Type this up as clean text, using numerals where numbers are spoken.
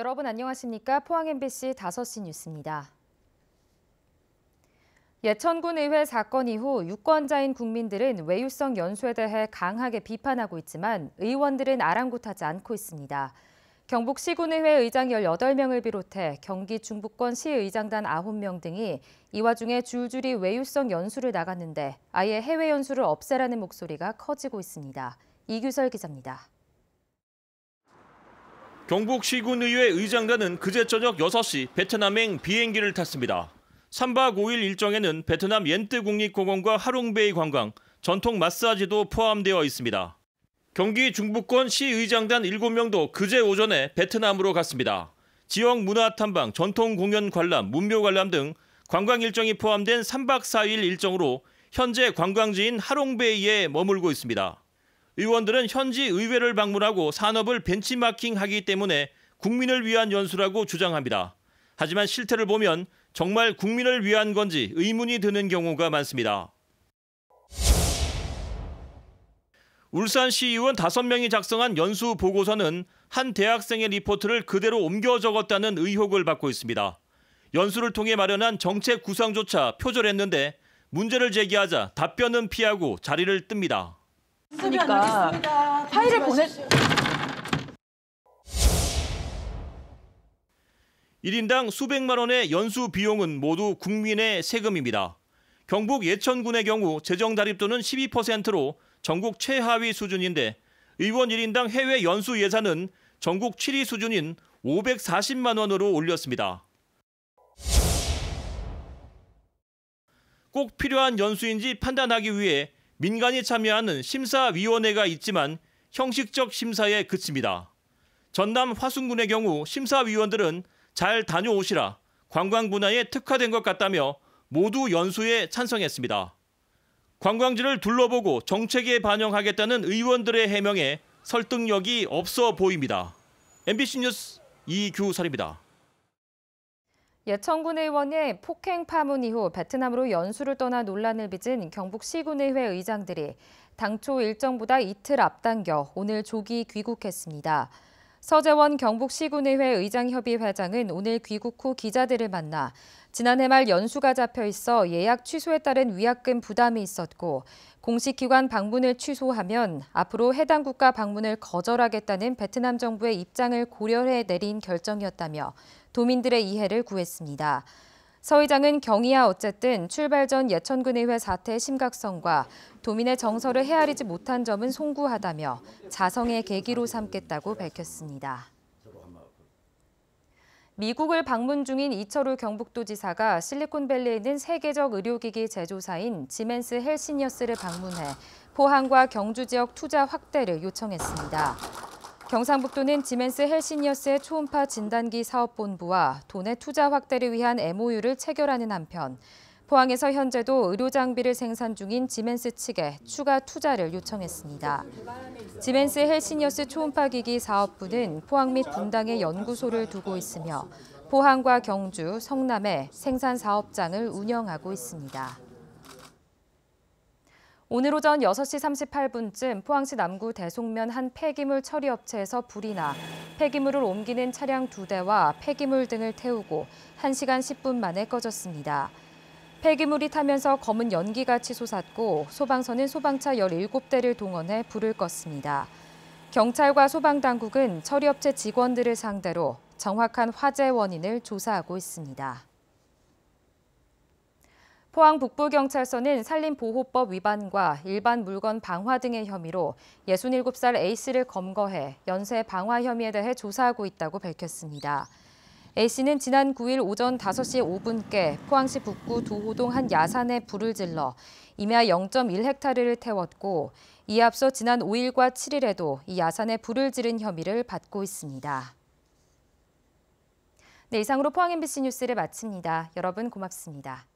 여러분 안녕하십니까? 포항 MBC 5시 뉴스입니다. 예천군 의회 사건 이후 유권자인 국민들은 외유성 연수에 대해 강하게 비판하고 있지만 의원들은 아랑곳하지 않고 있습니다. 경북 시군의회 의장 18명을 비롯해 경기 중부권 시의장단 9명 등이 이 와중에 줄줄이 외유성 연수를 나갔는데 아예 해외 연수를 없애라는 목소리가 커지고 있습니다. 이규설 기자입니다. 경북 시군의회 의장단은 그제 저녁 6시 베트남행 비행기를 탔습니다. 3박 5일 일정에는 베트남 옌뜨 국립공원과 하롱베이 관광, 전통 마사지도 포함되어 있습니다. 경기 중부권 시의장단 7명도 그제 오전에 베트남으로 갔습니다. 지역 문화 탐방, 전통 공연 관람, 문묘 관람 등 관광 일정이 포함된 3박 4일 일정으로 현재 관광지인 하롱베이에 머물고 있습니다. 의원들은 현지 의회를 방문하고 산업을 벤치마킹하기 때문에 국민을 위한 연수라고 주장합니다. 하지만 실태를 보면 정말 국민을 위한 건지 의문이 드는 경우가 많습니다. 울산시의원 5명이 작성한 연수 보고서는 한 대학생의 리포트를 그대로 옮겨 적었다는 의혹을 받고 있습니다. 연수를 통해 마련한 정책 구상조차 표절했는데 문제를 제기하자 답변은 피하고 자리를 뜹니다. 그러니까 파일을 보내... 1인당 수백만 원의 연수 비용은 모두 국민의 세금입니다. 경북 예천군의 경우 재정 달입도는 12%로 전국 최하위 수준인데 의원 1인당 해외 연수 예산은 전국 7위 수준인 540만 원으로 올렸습니다. 꼭 필요한 연수인지 판단하기 위해 민간이 참여하는 심사위원회가 있지만 형식적 심사에 그칩니다. 전남 화순군의 경우 심사위원들은 잘 다녀오시라, 관광 분야에 특화된 것 같다며 모두 연수에 찬성했습니다. 관광지를 둘러보고 정책에 반영하겠다는 의원들의 해명에 설득력이 없어 보입니다. MBC 뉴스 이규설입니다. 예천군 의원의 폭행 파문 이후 베트남으로 연수를 떠나 논란을 빚은 경북 시군의회 의장들이 당초 일정보다 이틀 앞당겨 오늘 조기 귀국했습니다. 서재원 경북 시군의회 의장협의 회장은 오늘 귀국 후 기자들을 만나 지난해 말 연수가 잡혀 있어 예약 취소에 따른 위약금 부담이 있었고 공식 기관 방문을 취소하면 앞으로 해당 국가 방문을 거절하겠다는 베트남 정부의 입장을 고려해 내린 결정이었다며 도민들의 이해를 구했습니다. 서 의장은 경위야 어쨌든 출발 전 예천군 의회 사태의 심각성과 도민의 정서를 헤아리지 못한 점은 송구하다며 자성의 계기로 삼겠다고 밝혔습니다. 미국을 방문 중인 이철우 경북도지사가 실리콘밸리에 있는 세계적 의료기기 제조사인 지멘스 헬시니어스를 방문해 포항과 경주 지역 투자 확대를 요청했습니다. 경상북도는 지멘스 헬시니어스의 초음파 진단기 사업본부와 도내 투자 확대를 위한 MOU를 체결하는 한편 포항에서 현재도 의료 장비를 생산 중인 지멘스 측에 추가 투자를 요청했습니다. 지멘스 헬시니어스 초음파 기기 사업부는 포항 및 분당에 연구소를 두고 있으며 포항과 경주, 성남에 생산 사업장을 운영하고 있습니다. 오늘 오전 6시 38분쯤 포항시 남구 대송면 한 폐기물 처리업체에서 불이 나 폐기물을 옮기는 차량 2대와 폐기물 등을 태우고 1시간 10분 만에 꺼졌습니다. 폐기물이 타면서 검은 연기가 치솟았고 소방서는 소방차 17대를 동원해 불을 껐습니다. 경찰과 소방당국은 처리업체 직원들을 상대로 정확한 화재 원인을 조사하고 있습니다. 포항 북부경찰서는 산림보호법 위반과 일반 물건 방화 등의 혐의로 67살 A씨를 검거해 연쇄 방화 혐의에 대해 조사하고 있다고 밝혔습니다. A씨는 지난 9일 오전 5시 5분께 포항시 북구 두호동 한 야산에 불을 질러 임야 0.1헥타르를 태웠고 이에 앞서 지난 5일과 7일에도 이 야산에 불을 지른 혐의를 받고 있습니다. 네, 이상으로 포항 MBC 뉴스를 마칩니다. 여러분 고맙습니다.